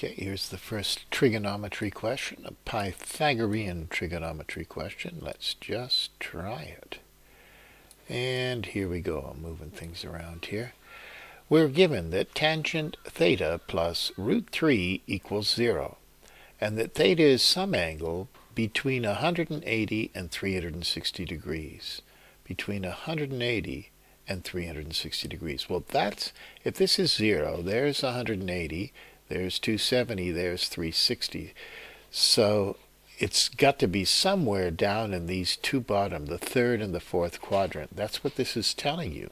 Okay, here's the first trigonometry question, a Pythagorean trigonometry question. Let's just try it. And here we go. I'm moving things around here. We're given that tangent theta plus root 3 equals 0, and that theta is some angle between 180 and 360 degrees. Between 180 and 360 degrees. Well, if this is 0, there's 180, there's 270, there's 360. So it's got to be somewhere down in these two bottom, the third and the fourth quadrant. That's what this is telling you.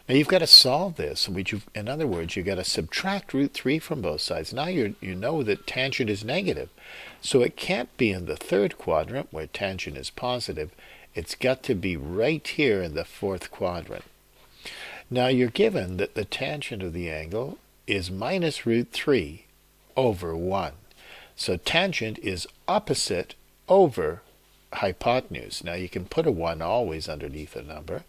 Now you've got to solve this. In other words, you've got to subtract root 3 from both sides. Now you know that tangent is negative. So it can't be in the third quadrant where tangent is positive. It's got to be right here in the fourth quadrant. Now you're given that the tangent of the angle is minus root 3 over 1. So tangent is opposite over hypotenuse. Now you can put a 1 always underneath a number.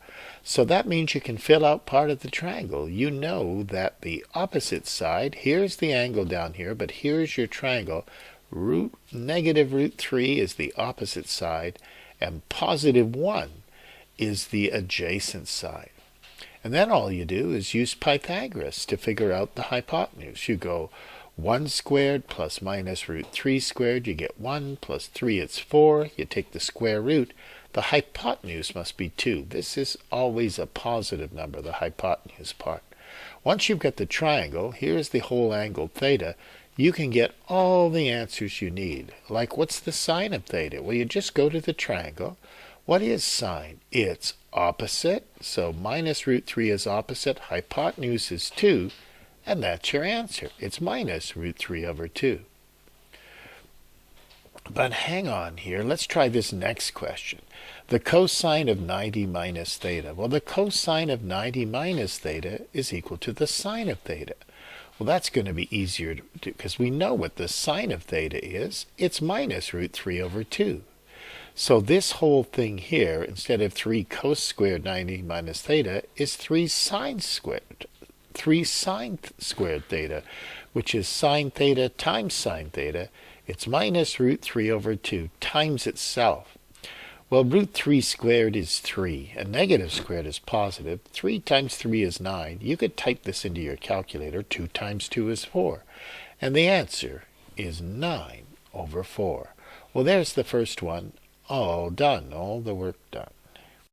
So that means you can fill out part of the triangle. You know that the opposite side, here's the angle down here, but here's your triangle. Negative root 3 is the opposite side, and positive 1 is the adjacent side. And then all you do is use Pythagoras to figure out the hypotenuse. You go 1 squared plus minus root 3 squared, you get 1 plus 3, it's 4. You take the square root. The hypotenuse must be 2. This is always a positive number, the hypotenuse part. Once you've got the triangle, here's the whole angle theta, you can get all the answers you need. Like, what's the sine of theta? Well, you just go to the triangle. What is sine? It's opposite. So minus root 3 is opposite. Hypotenuse is 2. And that's your answer. It's minus root 3 over 2. But hang on here. Let's try this next question. The cosine of 90 minus theta. Well, the cosine of 90 minus theta is equal to the sine of theta. Well, that's going to be easier to do because we know what the sine of theta is. It's minus root 3 over 2. So this whole thing here, instead of 3 cos squared 90 minus theta, is 3 sine squared. 3 sine squared theta, which is sine theta times sine theta. It's minus root 3 over 2 times itself. Well, root 3 squared is 3, and negative squared is positive. 3 times 3 is 9. You could type this into your calculator. 2 times 2 is 4. And the answer is 9 over 4. Well, there's the first one. All done. All the work done.